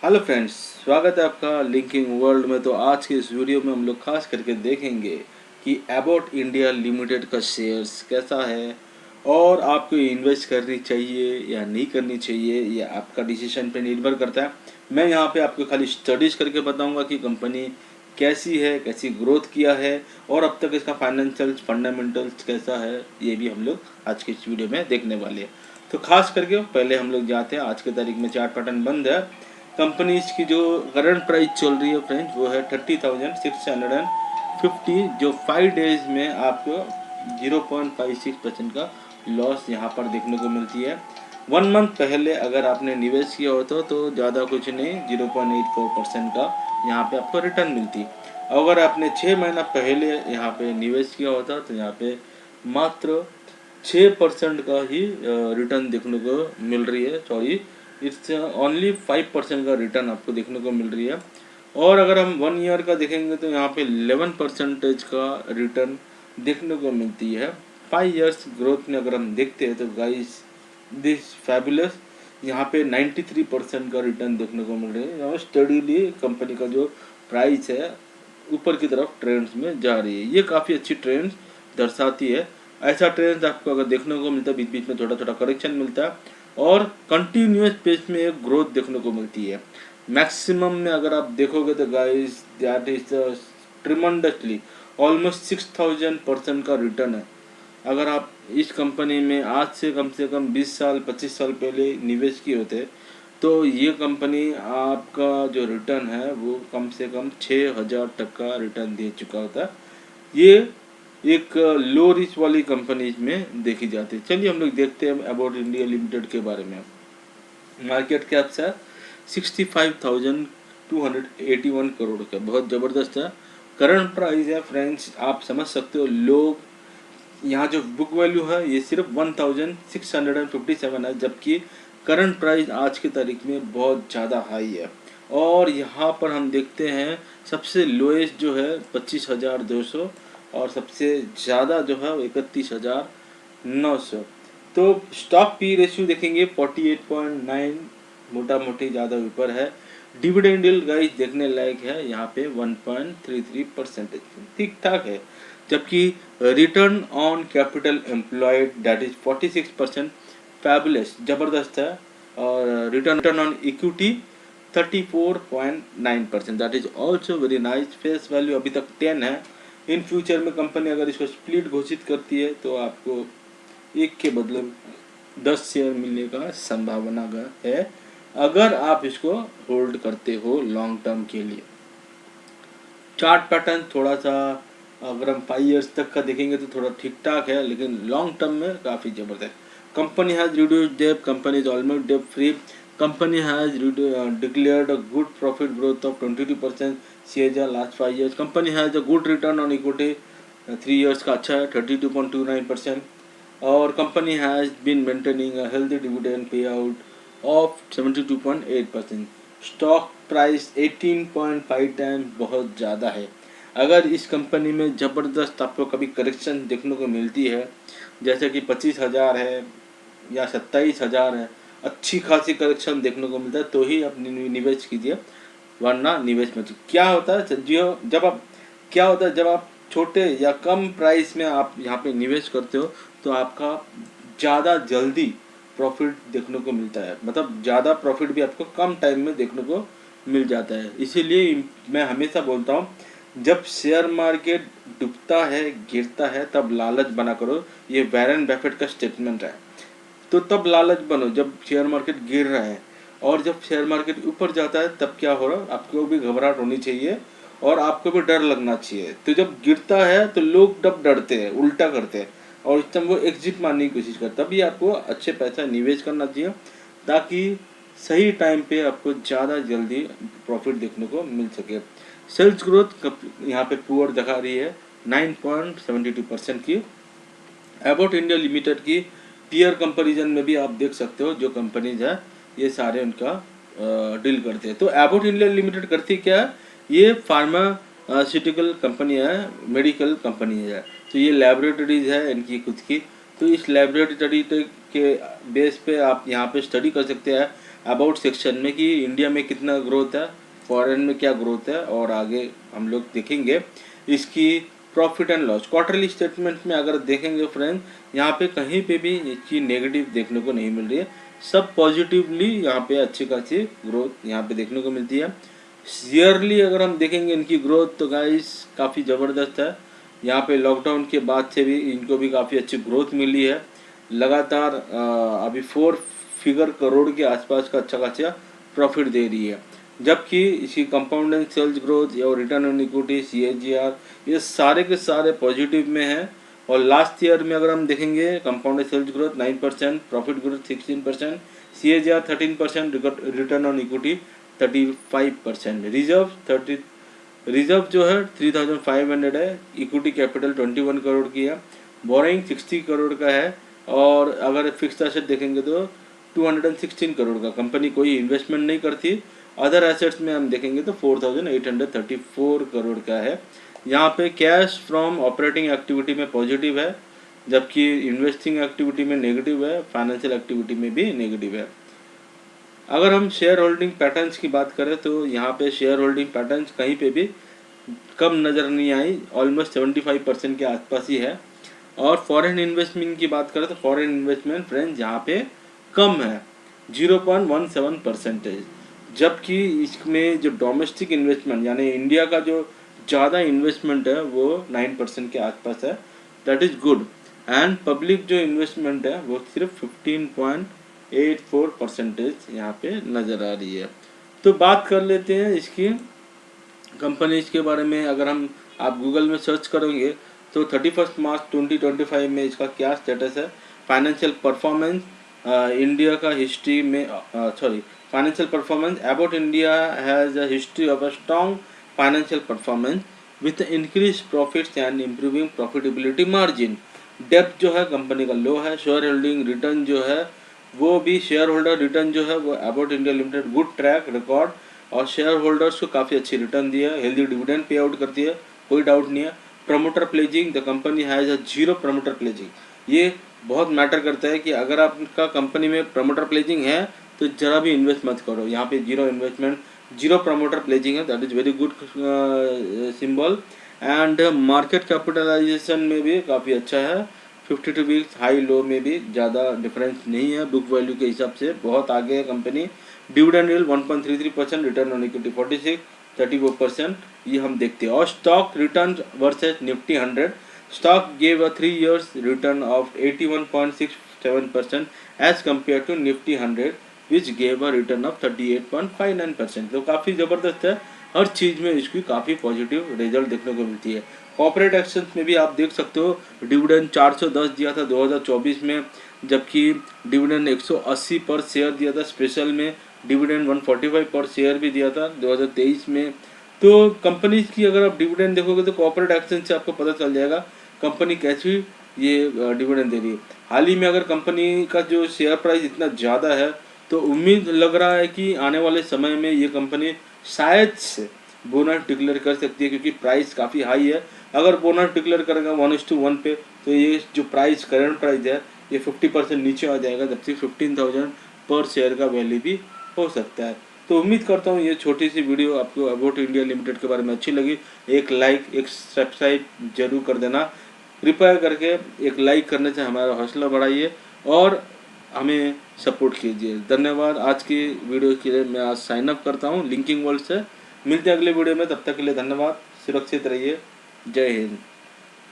Hello friends, स्वागत है आपका लिंकिंग वर्ल्ड में। तो आज के इस वीडियो में हम लोग खास करके देखेंगे कि अबाउट इंडिया लिमिटेड का शेयर्स कैसा है और आपको इन्वेस्ट करनी चाहिए या नहीं करनी चाहिए, या आपका डिसीजन पे निर्भर करता है। मैं यहाँ पे आपको खाली स्टडीज करके बताऊंगा कि कंपनी कैसी है, कैसी ग्रोथ किया है और अब तक इसका फाइनेंशियल फंडामेंटल्स कैसा है, ये भी हम लोग आज के इस वीडियो में देखने वाले हैं। तो खास करके पहले हम लोग जाते हैं, आज के तारीख में चार्ट पैटर्न बंद है। कंपनीज की जो करंट प्राइस चल रही है फ्रेंड्स, वो है 30,650, जो 5 डेज में आपको 0.56% का लॉस यहाँ पर देखने को मिलती है। 1 मंथ पहले अगर आपने निवेश किया होता तो ज़्यादा कुछ नहीं, 0.84% का यहाँ पे आपको रिटर्न मिलती। अगर आपने 6 महीना पहले यहाँ पे निवेश किया होता तो यहाँ पे मात्र 6% का ही रिटर्न देखने को मिल रही है। सॉरी, इट्स ओनली 5% का रिटर्न आपको देखने को मिल रही है। और अगर हम 1 ईयर का देखेंगे तो यहाँ पे 11% का रिटर्न देखने को मिलती है। 5 ईयर्स ग्रोथ में अगर हम देखते हैं तो गाइस दिस फैबुलस, यहाँ पे 93% का रिटर्न देखने को मिल रहा है। स्टडीली कंपनी का जो प्राइस है ऊपर की तरफ ट्रेंड्स में जा रही है। ये काफ़ी अच्छी ट्रेंड्स दर्शाती है। ऐसा ट्रेंड आपको अगर देखने को मिलता है, बीच बीच में थोड़ा थोड़ा करेक्शन मिलता है और कंटिन्यूस पेस में एक ग्रोथ देखने को मिलती है। मैक्सिमम में अगर आप देखोगे तो guys that is tremendously almost 6000% का रिटर्न है। अगर आप इस कंपनी में आज से कम 20 साल 25 साल पहले निवेश किए होते तो ये कंपनी आपका जो रिटर्न है वो कम से कम 6000 तक का रिटर्न दे चुका होता। ये एक लो रिच वाली कंपनीज में देखी जाती है। चलिए हम लोग देखते हैं अबाउट इंडिया लिमिटेड के बारे में। मार्केट कैप है 65,281 करोड़ का, बहुत ज़बरदस्त है। करंट प्राइस है फ्रेंड्स, आप समझ सकते हो। लोग यहाँ जो बुक वैल्यू है ये सिर्फ 1657 है, जबकि करंट प्राइस आज की तारीख में बहुत ज़्यादा हाई है। और यहाँ पर हम देखते हैं सबसे लोएस्ट जो है 25,200 और सबसे ज़्यादा जो है 31,900। तो स्टॉक पी रेशियो देखेंगे 48.9, मोटा मोटी ज़्यादा ऊपर है। डिविडेंड यील्ड गाइस देखने लायक है, यहाँ पे 1.33%, ठीक ठाक है। जबकि return on capital employed that is 46%, fabulous, ज़बरदस्त है। और return on equity 34.9%, that is also very nice. Face value अभी तक 10 है। इन फ्यूचर में कंपनी अगर इसको स्प्लिट घोषित करती है तो आपको एक के बदले 10 शेयर मिलने का संभावना है, अगर आप इसको होल्ड करते हो लॉन्ग टर्म के लिए। चार्ट पैटर्न थोड़ा सा अगर हम 5 ईयर्स तक का देखेंगे तो थोड़ा ठीक ठाक है, लेकिन लॉन्ग टर्म में काफ़ी ज़बरदस्त। Company has reduced debt, company is almost debt free. Company has declared a good profit growth of 22% CAGR last 5 years. Company has a good return on equity 3 years का अच्छा है 32.29%। और company has been maintaining a healthy dividend pay out of 72.8%। Stock price 18.5 time, बहुत ज़्यादा है। अगर इस company में ज़बरदस्त आपको कभी करेक्शन देखने को मिलती है, जैसे कि 25,000 है या 27,000 है, अच्छी खासी करेक्शन देखने को मिलता है तो ही आप निवेश कीजिए, वरना निवेश मत। क्या होता है जब आप छोटे या कम प्राइस में आप यहाँ पे निवेश करते हो तो आपका ज़्यादा जल्दी प्रॉफिट देखने को मिलता है। मतलब ज़्यादा प्रॉफिट भी आपको कम टाइम में देखने को मिल जाता है। इसीलिए मैं हमेशा बोलता हूँ, जब शेयर मार्केट डूबता है, गिरता है, तब लालच बना करो। ये वॉरेन बफेट का स्टेटमेंट है। तो तब लालच बनो जब शेयर मार्केट गिर रहा है, और जब शेयर मार्केट ऊपर जाता है तब क्या हो रहा है, आपको भी घबराहट होनी चाहिए और आपको भी डर लगना चाहिए। तो जब गिरता है तो लोग तब डरते हैं, उल्टा करते हैं और इस टाइम वो एग्जिट मारने की कोशिश करता है। तभी आपको अच्छे पैसा निवेश करना चाहिए ताकि सही टाइम पे आपको ज़्यादा जल्दी प्रॉफिट देखने को मिल सके। सेल्स ग्रोथ यहाँ पे पुअर दिखा रही है 9.72% की। अबाउट इंडिया लिमिटेड की पीयर कंपैरिजन में भी आप देख सकते हो, जो कंपनीज है ये सारे उनका डील करते हैं। तो अबाउट इंडिया लिमिटेड करती क्या है, ये फार्मास्यूटिकल कंपनी है, मेडिकल कंपनी है। तो ये लैबोरेटरीज है इनकी खुद की। तो इस लैबोरेटरी के बेस पे आप यहाँ पे स्टडी कर सकते हैं अबाउट सेक्शन में कि इंडिया में कितना ग्रोथ है, फॉरेन में क्या ग्रोथ है, और आगे हम लोग देखेंगे इसकी profit and loss. Quarterly statement में अगर देखेंगे फ्रेंड, यहाँ पे कहीं पे भी इसकी नेगेटिव देखने को नहीं मिल रही है, सब पॉजिटिवली यहाँ पे अच्छी खासी ग्रोथ यहाँ पे देखने को मिलती है। ईयरली अगर हम देखेंगे इनकी ग्रोथ तो गाइस काफ़ी ज़बरदस्त है। यहाँ पे लॉकडाउन के बाद से भी इनको भी काफ़ी अच्छी ग्रोथ मिली है। लगातार अभी 4 फिगर करोड़ के आसपास का अच्छा खासा प्रॉफिट दे रही है, जबकि इसकी कंपाउंडेड सेल्स ग्रोथ या रिटर्न ऑन इक्विटी, CAGR, ये सारे के सारे पॉजिटिव में हैं। और लास्ट ईयर में अगर हम देखेंगे compounded sales growth 9%, profit growth 16%, CAGR 13%, return on equity 35%, reserve जो है 3500 है, इक्विटी कैपिटल 21 करोड़ की है, बोरिंग 60 करोड़ का है, और अगर फिक्स्ड एसेट देखेंगे तो 216 करोड़ का। कंपनी कोई इन्वेस्टमेंट नहीं करती। अदर एसेट्स में हम देखेंगे तो 4834 करोड़ का है। यहाँ पे कैश फ्रॉम ऑपरेटिंग एक्टिविटी में पॉजिटिव है, जबकि इन्वेस्टिंग एक्टिविटी में नेगेटिव है, फाइनेंशियल एक्टिविटी में भी नेगेटिव है। अगर हम शेयर होल्डिंग पैटर्न्स की बात करें तो यहाँ पे शेयर होल्डिंग पैटर्न्स कहीं पे भी कम नज़र नहीं आई, ऑलमोस्ट 75% के आसपास ही है। और फॉरेन इन्वेस्टमेंट की बात करें तो फॉरेन इन्वेस्टमेंट फ्रेंड्स यहाँ पे कम है, 0.17%, जबकि इसमें जो डोमेस्टिक इन्वेस्टमेंट यानी इंडिया का जो ज़्यादा इन्वेस्टमेंट है वो 9% के आसपास है, that is good. And public जो इन्वेस्टमेंट है वो सिर्फ 15.84% यहाँ पे नज़र आ रही है। तो बात कर लेते हैं इसकी कंपनीज के बारे में। अगर हम आप गूगल में सर्च करेंगे तो 31 मार्च 2025 में इसका क्या स्टेटस है, फाइनेंशियल परफॉर्मेंस इंडिया का हिस्ट्री में financial performance about India has a history of a strong financial performance with increase profits and improving profitability margin. Depth जो है कंपनी का लो है। शेयर होल्डिंग रिटर्न जो है वो भी, शेयर होल्डर रिटर्न जो है वो about India limited good track record, और शेयर होल्डर्स को काफ़ी अच्छी रिटर्न दी है, हेल्दी डिविडेंड पे आउट करती है, कोई डाउट नहीं है। Promoter pledging, the company has a 0 promoter pledging. ये बहुत मैटर करता है कि अगर आपका कंपनी में प्रमोटर प्लेजिंग है तो जरा भी इन्वेस्ट मत करो। यहाँ पे 0 इन्वेस्टमेंट, 0 प्रमोटर प्लेजिंग है, that is very good symbol. And market capitalisation में भी काफ़ी अच्छा है, 52 वीक्स हाई लो में भी ज़्यादा डिफरेंस नहीं है, बुक वैल्यू के हिसाब से बहुत आगे है company. Dividend yield 1.33%, return on equity 34%, ये हम देखते हैं। और stock return versus Nifty 100, stock gave a 3 years return of 81.67% as compare to Nifty 100 which gave a return of 38.59%। तो काफ़ी ज़बरदस्त है, हर चीज़ में इसकी काफ़ी पॉजिटिव रिजल्ट देखने को मिलती है। कॉर्पोरेट एक्शन में भी आप देख सकते हो, डिविडेंड 410 दिया था 2024 में, जबकि डिविडेंड 180 पर शेयर दिया था। स्पेशल में डिविडेंड 145 पर शेयर भी दिया था 2023 में। तो कंपनीज की अगर आप डिविडेंड देखोगे तो कॉर्पोरेट एक्शन से आपको पता चल जाएगा कंपनी कैसी ये डिविडेंड दे रही है। हाल ही में अगर कंपनी का जो शेयर प्राइस इतना ज़्यादा है तो उम्मीद लग रहा है कि आने वाले समय में ये कंपनी शायद से बोनस डिक्लेयर कर सकती है, क्योंकि प्राइस काफ़ी हाई है। अगर बोनस डिक्लेयर करेगा 1:1 पे तो ये जो प्राइस करंट प्राइस है ये 50% नीचे आ जाएगा, जबकि 15,000 पर शेयर का वैल्यू भी हो सकता है। तो उम्मीद करता हूँ ये छोटी सी वीडियो आपको अबाउट इंडिया लिमिटेड के बारे में अच्छी लगी। एक लाइक, एक सब्सक्राइब जरूर कर देना, कृपया करके एक लाइक करने से हमारा हौसला बढ़ाइए और हमें सपोर्ट कीजिए। धन्यवाद। आज की वीडियो के लिए मैं आज साइन अप करता हूँ लिंकिंग वर्ल्ड से। मिलते हैं अगले वीडियो में, तब तक के लिए धन्यवाद, सुरक्षित रहिए, जय हिंद।